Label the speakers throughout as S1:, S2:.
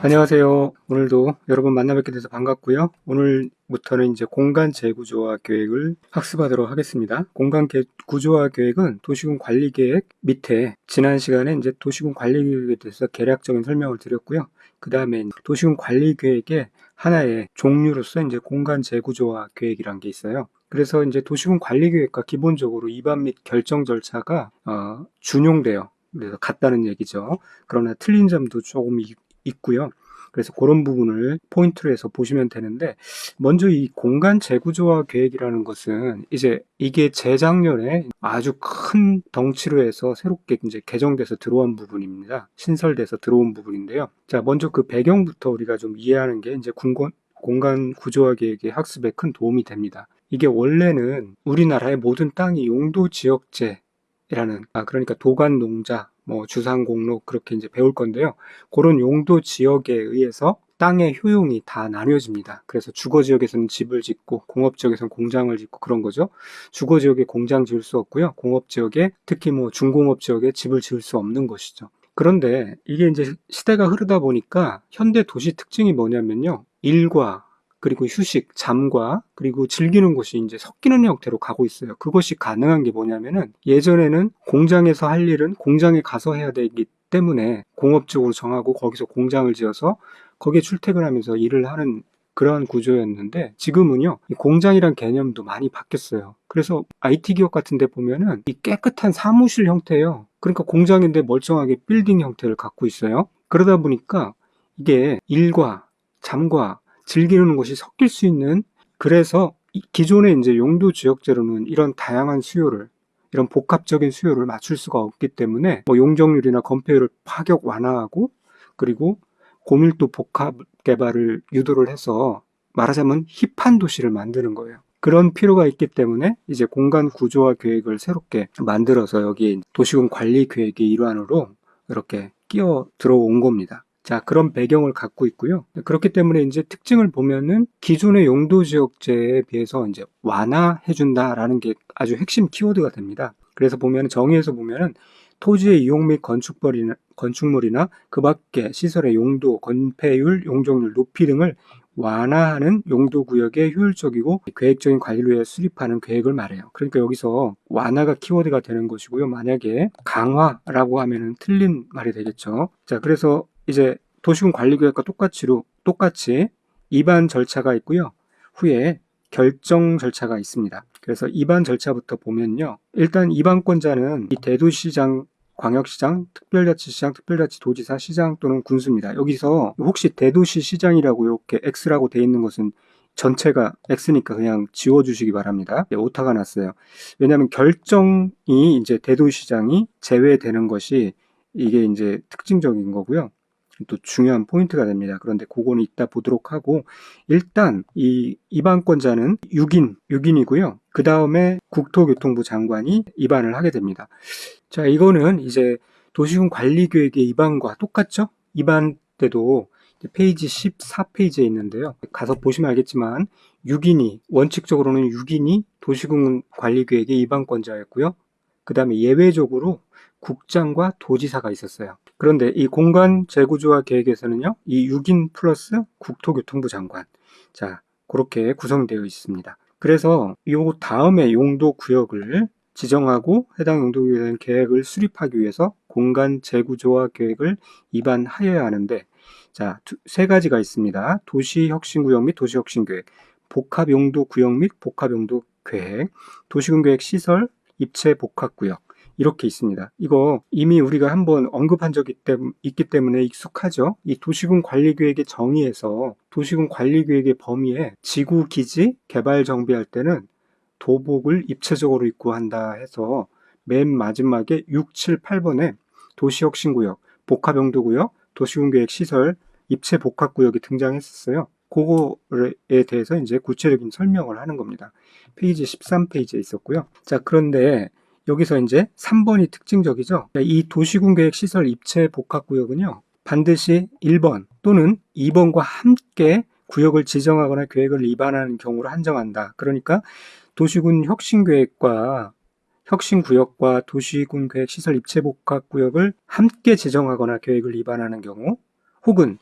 S1: 안녕하세요. 오늘도 여러분 만나 뵙게 돼서 반갑고요. 오늘부터는 이제 공간 재구조화 계획을 학습하도록 하겠습니다. 구조화 계획은 도시군 관리 계획 밑에 지난 시간에 이제 도시군 관리 계획에 대해서 개략적인 설명을 드렸고요. 그 다음에 도시군 관리 계획의 하나의 종류로서 이제 공간 재구조화 계획이란 게 있어요. 그래서 이제 도시군 관리 계획과 기본적으로 입안 및 결정 절차가 준용돼요. 그래서 같다는 얘기죠. 그러나 틀린 점도 조금 있고요. 그래서 그런 부분을 포인트로 해서 보시면 되는데, 먼저 이 공간 재구조화 계획이라는 것은 이제 이게 재작년에 아주 큰 덩치로 해서 새롭게 이제 개정돼서 들어온 부분입니다. 신설돼서 들어온 부분인데요. 자, 먼저 그 배경부터 우리가 좀 이해하는 게 이제 공간 구조화 계획의 학습에 큰 도움이 됩니다. 이게 원래는 우리나라의 모든 땅이 용도 지역제 그러니까 도간 농자, 뭐 주상 공로 그렇게 이제 배울 건데요. 그런 용도 지역에 의해서 땅의 효용이 다 나뉘어집니다. 그래서 주거 지역에서는 집을 짓고 공업 지역에서는 공장을 짓고 그런 거죠. 주거 지역에 공장 지을 수 없고요. 공업 지역에 특히 뭐 중공업 지역에 집을 지을 수 없는 것이죠. 그런데 이게 이제 시대가 흐르다 보니까 현대 도시 특징이 뭐냐면요. 일과 그리고 휴식, 잠과 그리고 즐기는 곳이 이제 섞이는 형태로 가고 있어요. 그것이 가능한 게 뭐냐면은 예전에는 공장에서 할 일은 공장에 가서 해야 되기 때문에 공업적으로 정하고 거기서 공장을 지어서 거기에 출퇴근하면서 일을 하는 그러한 구조였는데 지금은요, 이 공장이란 개념도 많이 바뀌었어요. 그래서 IT 기업 같은 데 보면은 이 깨끗한 사무실 형태예요. 그러니까 공장인데 멀쩡하게 빌딩 형태를 갖고 있어요. 그러다 보니까 이게 일과 잠과 즐기는 것이 섞일 수 있는, 그래서 기존의 이제 용도 지역제로는 이런 다양한 수요를, 이런 복합적인 수요를 맞출 수가 없기 때문에 뭐 용적률이나 건폐율을 파격 완화하고 그리고 고밀도 복합 개발을 유도를 해서 말하자면 힙한 도시를 만드는 거예요. 그런 필요가 있기 때문에 이제 공간 구조화 계획을 새롭게 만들어서 여기에 도시군 관리 계획의 일환으로 이렇게 끼어 들어온 겁니다. 자, 그런 배경을 갖고 있고요. 그렇기 때문에 이제 특징을 보면은 기존의 용도 지역제에 비해서 이제 완화해준다라는 게 아주 핵심 키워드가 됩니다. 그래서 보면 정의에서 보면은 토지의 이용 및 건축물이나 그 밖의 시설의 용도, 건폐율, 용적률 높이 등을 완화하는 용도구역의 효율적이고 계획적인 관리를 위해 수립하는 계획을 말해요. 그러니까 여기서 완화가 키워드가 되는 것이고요. 만약에 강화라고 하면은 틀린 말이 되겠죠. 자, 그래서 이제 도시군 관리계획과 똑같이 입안 절차가 있고요. 후에 결정 절차가 있습니다. 그래서 입안 절차부터 보면요. 일단 입안권자는 이 대도시장, 광역시장, 특별자치시장, 특별자치도지사, 시장 또는 군수입니다. 여기서 혹시 대도시시장이라고 이렇게 X라고 돼 있는 것은 전체가 X니까 그냥 지워주시기 바랍니다. 네, 오타가 났어요. 왜냐하면 결정이 이제 대도시장이 제외되는 것이 이게 이제 특징적인 거고요. 또 중요한 포인트가 됩니다. 그런데 그거는 이따 보도록 하고, 일단 이 입안권자는 6인이고요. 그 다음에 국토교통부 장관이 입안을 하게 됩니다. 자, 이거는 이제 도시군 관리계획의 입안과 똑같죠? 입안 때도 페이지 14페이지에 있는데요. 가서 보시면 알겠지만 원칙적으로는 6인이 도시군 관리계획의 입안권자였고요. 그 다음에 예외적으로 국장과 도지사가 있었어요. 그런데 이 공간 재구조화 계획에서는요, 이 6인 플러스 국토교통부 장관. 자, 그렇게 구성되어 있습니다. 그래서 요 다음에 용도 구역을 지정하고 해당 용도구역에 대한 계획을 수립하기 위해서 공간 재구조화 계획을 입안하여야 하는데, 자, 세 가지가 있습니다. 도시혁신구역 및 도시혁신계획, 복합용도구역 및 복합용도계획, 도시군계획 시설, 입체 복합구역. 이렇게 있습니다. 이거 이미 우리가 한번 언급한 적이 있기 때문에 익숙하죠. 이 도시군 관리계획의 정의에서 도시군 관리계획의 범위에 지구 기지 개발 정비할 때는 도복을 입체적으로 입고 한다 해서 맨 마지막에 6, 7, 8번에 도시혁신구역, 복합용도구역, 도시군계획 시설, 입체 복합구역이 등장했었어요. 그거에 대해서 이제 구체적인 설명을 하는 겁니다. 페이지 13페이지에 있었고요. 자, 그런데 여기서 이제 3번이 특징적이죠. 이 도시군계획 시설 입체 복합구역은요, 반드시 1번 또는 2번과 함께 구역을 지정하거나 계획을 위반하는 경우를 한정한다. 그러니까 도시군 혁신구역과 도시군 계획 시설 입체 복합구역을 함께 지정하거나 계획을 위반하는 경우, 혹은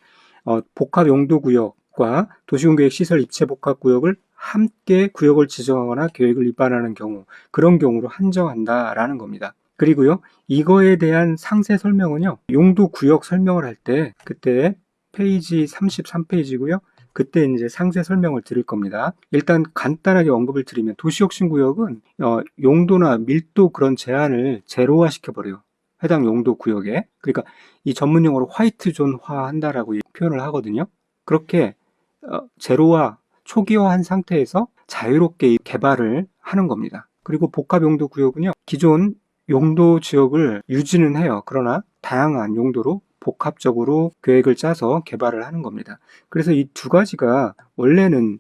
S1: 복합용도구역과 도시군계획시설 입체복합구역을 함께 구역을 지정하거나 계획을 입안하는 경우, 그런 경우로 한정한다라는 겁니다. 그리고요, 이거에 대한 상세 설명은요, 용도구역 설명을 할 때 그때 페이지 33페이지고요. 그때 이제 상세 설명을 드릴 겁니다. 일단 간단하게 언급을 드리면 도시혁신구역은 용도나 밀도 그런 제한을 제로화 시켜버려요. 해당 용도 구역에. 그러니까 이 전문 용어로 화이트존화 한다라고 표현을 하거든요. 그렇게 제로화, 초기화한 상태에서 자유롭게 개발을 하는 겁니다. 그리고 복합용도 구역은요, 기존 용도 지역을 유지는 해요. 그러나 다양한 용도로 복합적으로 계획을 짜서 개발을 하는 겁니다. 그래서 이 두 가지가 원래는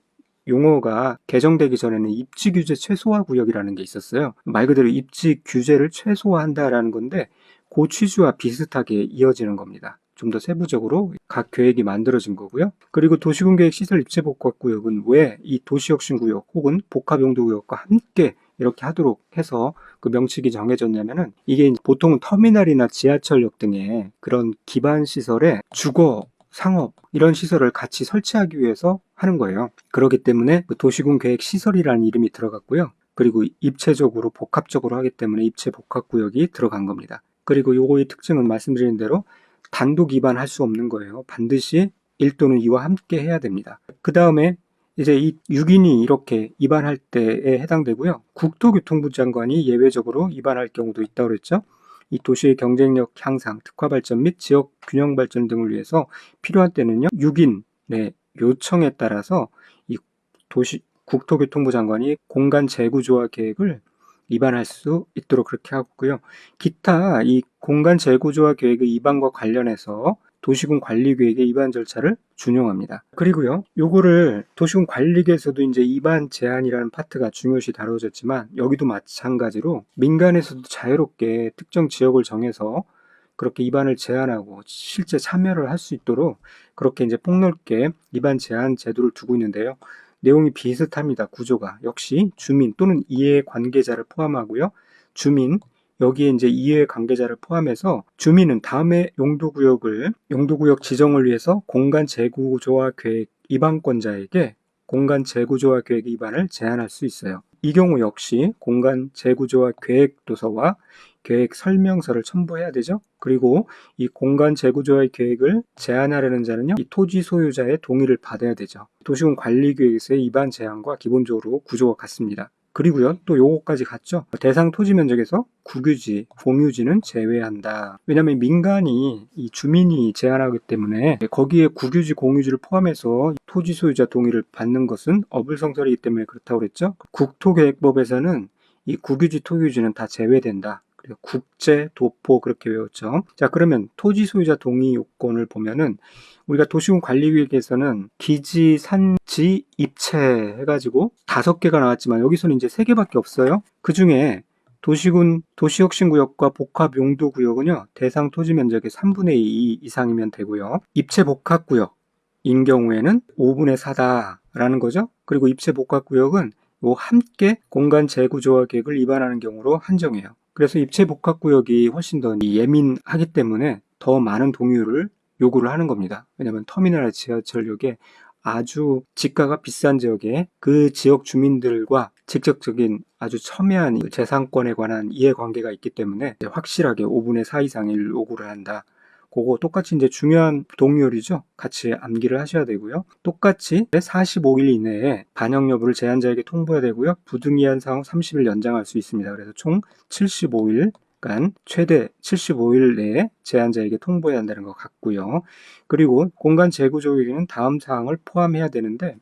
S1: 용어가 개정되기 전에는 입지 규제 최소화 구역이라는 게 있었어요. 말 그대로 입지 규제를 최소화한다라는 건데 그 취지와 비슷하게 이어지는 겁니다. 좀 더 세부적으로 각 계획이 만들어진 거고요. 그리고 도시군계획 시설 입체복합구역은 왜 이 도시혁신구역 혹은 복합용도구역과 함께 이렇게 하도록 해서 그 명칭이 정해졌냐면은 이게 보통 터미널이나 지하철역 등의 그런 기반 시설에 주거, 상업 이런 시설을 같이 설치하기 위해서 하는 거예요. 그렇기 때문에 그 도시군 계획 시설이라는 이름이 들어갔고요. 그리고 입체적으로 복합적으로 하기 때문에 입체 복합구역이 들어간 겁니다. 그리고 요거의 특징은 말씀드린 대로 단독 입안할 수 없는 거예요. 반드시 1 또는 2와 함께 해야 됩니다. 그 다음에 이제 이 6인이 이렇게 입안할 때에 해당되고요. 국토교통부 장관이 예외적으로 입안할 경우도 있다고 그랬죠. 이 도시의 경쟁력 향상, 특화 발전 및 지역 균형 발전 등을 위해서 필요한 때는요. 6인의 요청에 따라서 이 국토교통부 장관이 공간 재구조화 계획을 입안할 수 있도록 그렇게 하고요. 기타 이 공간 재구조화 계획의 입안과 관련해서 도시군 관리계획의 입안 절차를 준용합니다. 그리고요, 요거를 도시군 관리계에서도 이제 입안 제한이라는 파트가 중요시 다뤄졌지만 여기도 마찬가지로 민간에서도 자유롭게 특정 지역을 정해서 그렇게 입안을 제한하고 실제 참여를 할 수 있도록 그렇게 이제 폭넓게 입안 제한 제도를 두고 있는데요. 내용이 비슷합니다. 구조가. 역시 주민 또는 이해 관계자를 포함하고요. 주민, 여기에 이제 이해 관계자를 포함해서 주민은 다음에 용도구역 지정을 위해서 공간 재구조화 계획 입안권자에게 공간 재구조화 계획 입안을 제안할 수 있어요. 이 경우 역시 공간 재구조화 계획 도서와 계획 설명서를 첨부해야 되죠. 그리고 이 공간 재구조화 계획을 제안하려는 자는요, 이 토지 소유자의 동의를 받아야 되죠. 도시군 관리계획에서의 입안 제한과 기본적으로 구조가 같습니다. 그리고요, 또 요거까지 같죠. 대상 토지 면적에서 국유지, 공유지는 제외한다. 왜냐하면 민간이 이 주민이 제한하기 때문에 거기에 국유지, 공유지를 포함해서 토지 소유자 동의를 받는 것은 어불성설이기 때문에 그렇다고 그랬죠. 국토계획법에서는 이 국유지, 토유지는 다 제외된다. 그리고 국제, 도포 그렇게 외웠죠. 자, 그러면 토지 소유자 동의 요건을 보면은 우리가 도시군 관리계획에서는 기지, 산지, 입체 해가지고 5개가 나왔지만 여기서는 이제 3개밖에 없어요. 그 중에 도시군, 도시혁신구역과 복합용도구역은요, 대상 토지 면적의 3분의 2 이상이면 되고요. 입체복합구역인 경우에는 5분의 4다라는 거죠. 그리고 입체복합구역은 함께 공간 재구조화 계획을 입안하는 경우로 한정해요. 그래서 입체복합구역이 훨씬 더 예민하기 때문에 더 많은 동의를 요구를 하는 겁니다. 왜냐하면 터미널 지하철역에 아주 지가가 비싼 지역에 그 지역 주민들과 직접적인 아주 첨예한 재산권에 관한 이해관계가 있기 때문에 확실하게 5분의 4 이상을 요구를 한다. 그거 똑같이 이제 중요한 동의율이죠. 같이 암기를 하셔야 되고요. 똑같이 45일 이내에 반영 여부를 제한자에게 통보해야 되고요. 부등기한 사항 30일 연장할 수 있습니다. 그래서 총 75일 최대 75일 내에 제한자에게 통보해야 한다는 것 같고요. 그리고 공간 재구조계획에는 다음 사항을 포함해야 되는데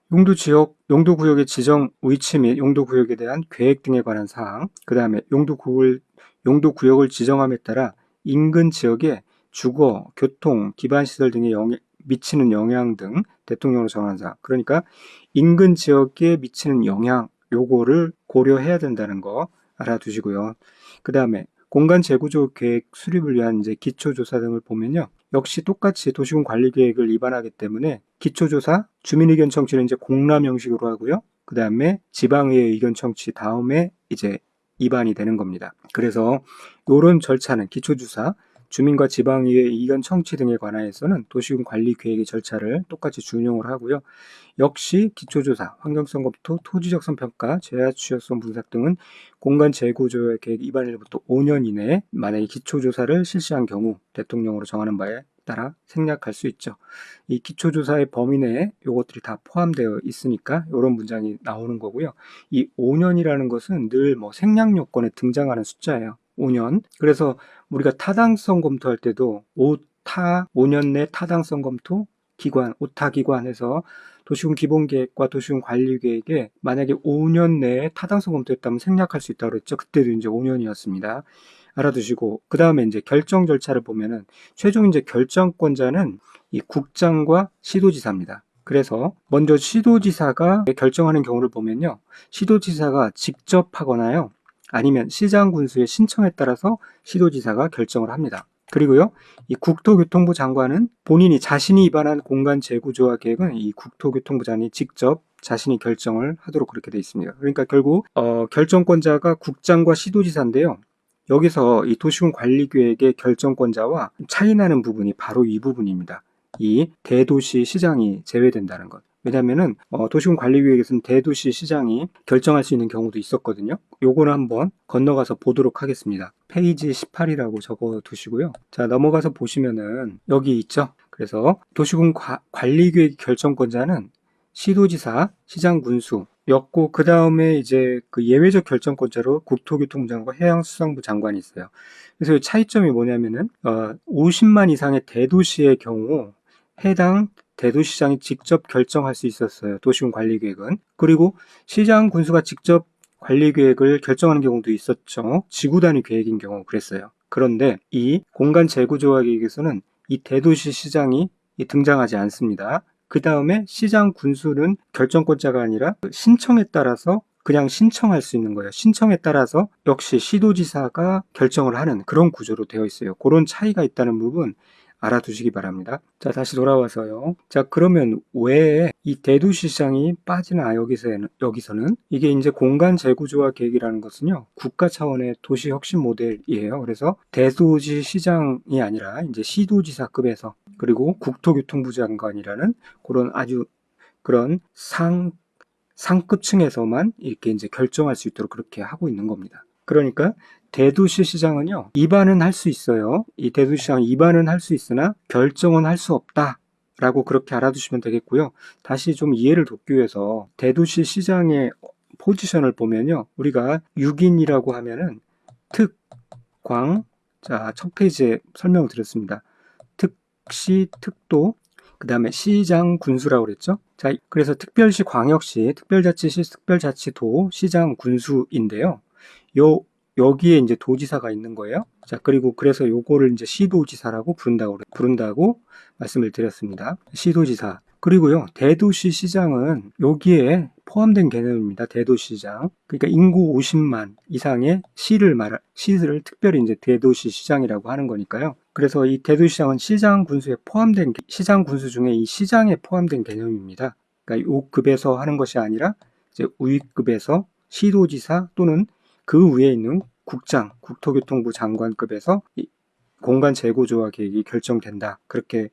S1: 용도구역의 지정 위치 및 용도구역에 대한 계획 등에 관한 사항, 그 다음에 용도구역을 지정함에 따라 인근 지역에 주거, 교통, 기반시설 등에 미치는 영향 등 대통령으로 정한 사항. 그러니까 인근 지역에 미치는 영향, 요거를 고려해야 된다는 거 알아두시고요. 그 다음에 공간 재구조 계획 수립을 위한 이제 기초조사 등을 보면요. 역시 똑같이 도시군 관리계획을 입안하기 때문에 기초조사, 주민의견 청취는 이제 공람 형식으로 하고요. 그 다음에 지방의회 의견 청취 다음에 이제 입안이 되는 겁니다. 그래서 이런 절차는 기초조사, 주민과 지방의회 이견 청취 등에 관하여서는 도시군 관리 계획의 절차를 똑같이 준용을 하고요. 역시 기초조사, 환경성 검토, 토지적성 평가, 제한 취약성 분석 등은 공간 재구조화 계획 위반일로부터 5년 이내에 만약에 기초조사를 실시한 경우 대통령으로 정하는 바에 따라 생략할 수 있죠. 이 기초조사의 범위 내에 이것들이 다 포함되어 있으니까 이런 문장이 나오는 거고요. 이 5년이라는 것은 늘 뭐 생략 요건에 등장하는 숫자예요. 5년. 그래서 우리가 타당성 검토할 때도 5년 내 타당성 검토 기관, 오타 기관에서 도시군 기본계획과 도시군 관리계획에 만약에 5년 내에 타당성 검토했다면 생략할 수 있다고 그랬죠. 그때도 이제 5년이었습니다. 알아두시고, 그 다음에 이제 결정 절차를 보면은 최종 이제 결정권자는 이 국장과 시도지사입니다. 그래서 먼저 시도지사가 결정하는 경우를 보면요. 시도지사가 직접 하거나요. 아니면 시장 군수의 신청에 따라서 시도지사가 결정을 합니다. 그리고요, 이 국토교통부 장관은 본인이 자신이 위반한 공간 재구조화 계획은 이 국토교통부 장관이 직접 자신이 결정을 하도록 그렇게 되어 있습니다. 그러니까 결국 결정권자가 국장과 시도지사인데요. 여기서 이 도시군 관리계획의 결정권자와 차이나는 부분이 바로 이 부분입니다. 이 대도시 시장이 제외된다는 것. 왜냐면은 도시군 관리계획에서는 대도시 시장이 결정할 수 있는 경우도 있었거든요. 요거는 한번 건너가서 보도록 하겠습니다. 페이지 18이라고 적어 두시고요. 자, 넘어가서 보시면은 여기 있죠. 그래서 도시군 관리계획 결정권자는 시도지사, 시장군수 였고, 그 다음에 이제 그 예외적 결정권자로 국토교통부 장관과 해양수산부 장관이 있어요. 그래서 이 차이점이 뭐냐면은 50만 이상의 대도시의 경우 해당 대도시장이 직접 결정할 수 있었어요. 도시군 관리계획은. 그리고 시장 군수가 직접 관리계획을 결정하는 경우도 있었죠. 지구 단위 계획인 경우 그랬어요. 그런데 이 공간 재구조화 계획에서는 이 대도시 시장이 등장하지 않습니다. 그 다음에 시장 군수는 결정권자가 아니라 신청에 따라서 그냥 신청할 수 있는 거예요. 신청에 따라서 역시 시도지사가 결정을 하는 그런 구조로 되어 있어요. 그런 차이가 있다는 부분 알아두시기 바랍니다. 자, 다시 돌아와서요. 자, 그러면 왜 이 대도시 시장이 빠지나 여기서는 이게 이제 공간 재구조화 계획이라는 것은요. 국가 차원의 도시 혁신 모델이에요. 그래서 대도시 시장이 아니라 이제 시도지사급에서 그리고 국토교통부 장관이라는 그런 상급층에서만 이렇게 이제 결정할 수 있도록 그렇게 하고 있는 겁니다. 그러니까 대도시 시장은요, 위반은 할 수 있어요. 이 대도시 시장은 위반은 할 수 있으나 결정은 할 수 없다라고 그렇게 알아두시면 되겠고요. 다시 좀 이해를 돕기 위해서 대도시 시장의 포지션을 보면요, 우리가 6인이라고 하면은 특, 광, 자, 첫 페이지에 설명을 드렸습니다. 특시, 특도, 그 다음에 시장 군수라고 그랬죠. 자, 그래서 특별시, 광역시, 특별자치시, 특별자치도, 시장 군수인데요. 여기에 이제 도지사가 있는 거예요. 자, 그리고 그래서 요거를 이제 시도지사라고 부른다고 말씀을 드렸습니다. 시도지사. 그리고요, 대도시 시장은 여기에 포함된 개념입니다. 대도시 시장. 그러니까 인구 50만 이상의 시를 특별히 이제 대도시 시장이라고 하는 거니까요. 그래서 이 대도시 시장은 시장 군수 중에 이 시장에 포함된 개념입니다. 그러니까 요 급에서 하는 것이 아니라 이제 우위급에서 시도지사 또는 그 위에 있는 국장, 국토교통부 장관급에서 이 공간 재구조화 계획이 결정된다. 그렇게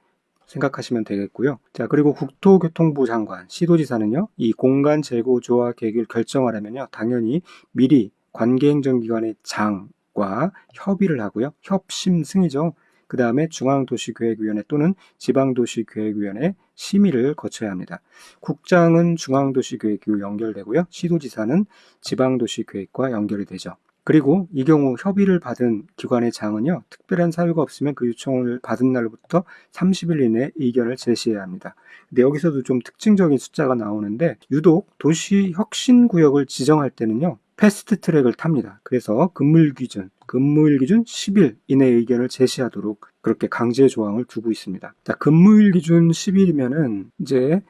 S1: 생각하시면 되겠고요. 자, 그리고 국토교통부 장관, 시도지사는요, 이 공간 재구조화 계획을 결정하려면요, 당연히 미리 관계행정기관의 장과 협의를 하고요. 협심승이죠. 그 다음에 중앙도시계획위원회 또는 지방도시계획위원회 심의를 거쳐야 합니다. 국장은 중앙도시계획과 연결되고요. 시도지사는 지방도시계획과 연결이 되죠. 그리고 이 경우 협의를 받은 기관의 장은요, 특별한 사유가 없으면 그 요청을 받은 날부터 30일 이내에 의견을 제시해야 합니다. 근데 여기서도 좀 특징적인 숫자가 나오는데, 유독 도시 혁신 구역을 지정할 때는요, 패스트 트랙을 탑니다. 그래서 근무일 기준 10일 이내에 의견을 제시하도록 그렇게 강제 조항을 두고 있습니다. 자, 근무일 기준 10일이면은 이제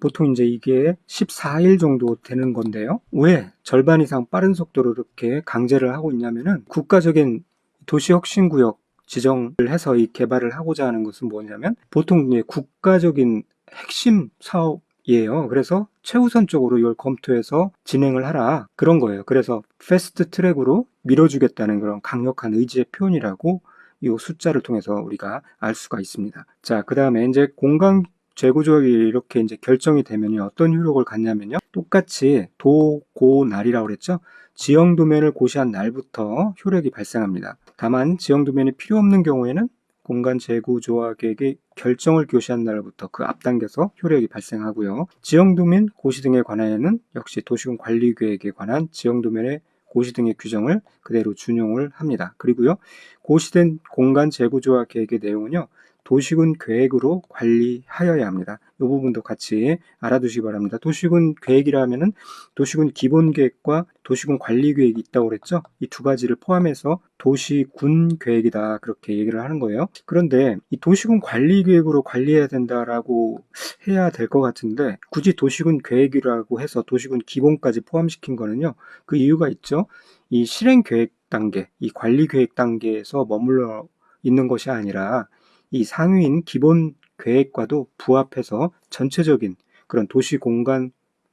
S1: 보통 이제 이게 14일 정도 되는 건데요. 왜 절반 이상 빠른 속도로 이렇게 강제를 하고 있냐면은 국가적인 도시혁신구역 지정을 해서 이 개발을 하고자 하는 것은 뭐냐면 보통 이제 국가적인 핵심 사업이에요. 그래서 최우선적으로 이걸 검토해서 진행을 하라 그런 거예요. 그래서 패스트 트랙으로 밀어주겠다는 그런 강력한 의지의 표현이라고 이 숫자를 통해서 우리가 알 수가 있습니다. 자, 그 다음에 이제 공간 재구조학이 이렇게 이제 결정이 되면요, 어떤 효력을 갖냐면요, 똑같이 도, 고, 날이라고 그랬죠. 지형도면을 고시한 날부터 효력이 발생합니다. 다만 지형도면이 필요 없는 경우에는 공간 재구조학의 결정을 교시한 날부터 그 앞당겨서 효력이 발생하고요. 지형도면 고시 등에 관하여는 역시 도시군 관리계획에 관한 지형도면의 고시 등의 규정을 그대로 준용을 합니다. 그리고요, 고시된 공간 재구조학 계획의 내용은요, 도시군 계획으로 관리하여야 합니다. 이 부분도 같이 알아두시기 바랍니다. 도시군 계획이라 하면은 도시군 기본 계획과 도시군 관리 계획이 있다고 그랬죠? 이 두 가지를 포함해서 도시군 계획이다, 그렇게 얘기를 하는 거예요. 그런데 이 도시군 관리 계획으로 관리해야 된다라고 해야 될 것 같은데, 굳이 도시군 계획이라고 해서 도시군 기본까지 포함시킨 거는요, 그 이유가 있죠. 이 실행 계획 단계, 이 관리 계획 단계에서 머물러 있는 것이 아니라 이 상위인 기본 계획과도 부합해서 전체적인 그런 도시 공간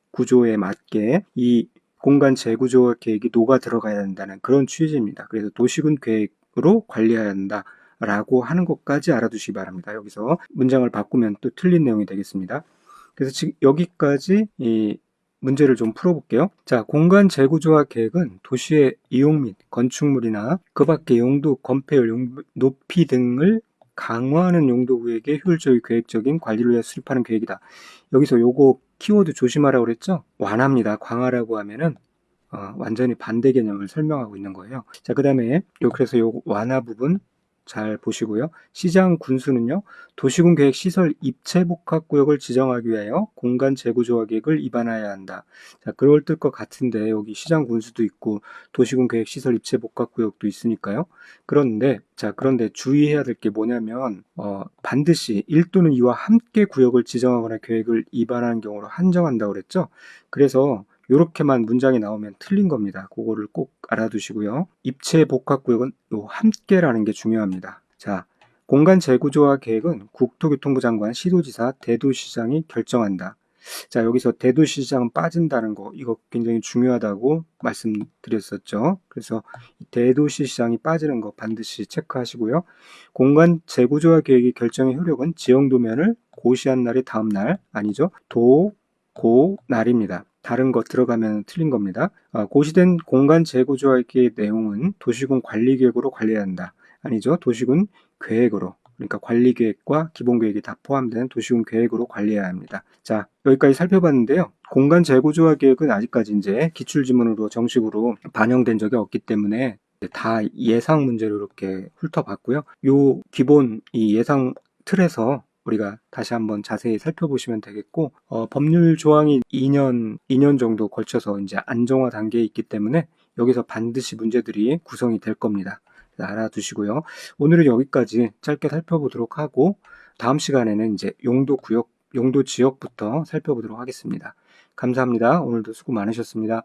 S1: 구조에 맞게 이 공간 재구조 계획이 녹아 들어가야 한다는 그런 취지입니다. 그래서 도시군 계획으로 관리해야 한다 라고 하는 것까지 알아두시기 바랍니다. 여기서 문장을 바꾸면 또 틀린 내용이 되겠습니다. 그래서 지금 여기까지 이 문제를 좀 풀어볼게요. 자, 공간 재구조화 계획은 도시의 이용 및 건축물이나 그 밖의 용도, 건폐율, 높이 등을 강화하는 용도구역의 효율적인 계획적인 관리를 위해 수립하는 계획이다. 여기서 요거 키워드 조심하라고 그랬죠? 완화입니다. 강화라고 하면은 완전히 반대 개념을 설명하고 있는 거예요. 자, 그 다음에 그래서 요 완화 부분 잘 보시고요. 시장 군수는요, 도시군 계획 시설 입체 복합 구역을 지정하기 위하여 공간 재구조화 계획을 입안해야 한다. 자, 그럴 것 같은데 여기 시장 군수도 있고 도시군 계획 시설 입체 복합 구역도 있으니까요. 그런데 주의해야 될 게 뭐냐면 반드시 1 또는 2와 함께 구역을 지정하거나 계획을 입안하는 경우로 한정한다고 그랬죠. 그래서 이렇게만 문장이 나오면 틀린 겁니다. 그거를 꼭 알아두시고요. 입체 복합구역은 요 함께라는 게 중요합니다. 자, 공간 재구조화 계획은 국토교통부 장관, 시도지사, 대도시장이 결정한다. 자, 여기서 대도시장은 빠진다는 거, 이거 굉장히 중요하다고 말씀드렸었죠. 그래서 대도시장이 빠지는 거 반드시 체크하시고요. 공간 재구조화 계획의 결정의 효력은 지형도면을 고시한 날의 다음 날, 아니죠. 고, 날입니다. 다른 거 들어가면 틀린 겁니다. 고시된 공간 재구조화의 내용은 도시군 관리계획으로 관리해야 한다. 아니죠. 도시군 계획으로. 그러니까 관리계획과 기본계획이 다 포함된 도시군 계획으로 관리해야 합니다. 자, 여기까지 살펴봤는데요. 공간 재구조화 계획은 아직까지 이제 기출지문으로 정식으로 반영된 적이 없기 때문에 다 예상 문제로 이렇게 훑어봤고요. 요 기본 이 예상 틀에서 우리가 다시 한번 자세히 살펴보시면 되겠고, 법률 조항이 2년 정도 걸쳐서 이제 안정화 단계에 있기 때문에 여기서 반드시 문제들이 구성이 될 겁니다. 알아두시고요. 오늘은 여기까지 짧게 살펴보도록 하고, 다음 시간에는 이제 용도 구역, 용도 지역부터 살펴보도록 하겠습니다. 감사합니다. 오늘도 수고 많으셨습니다.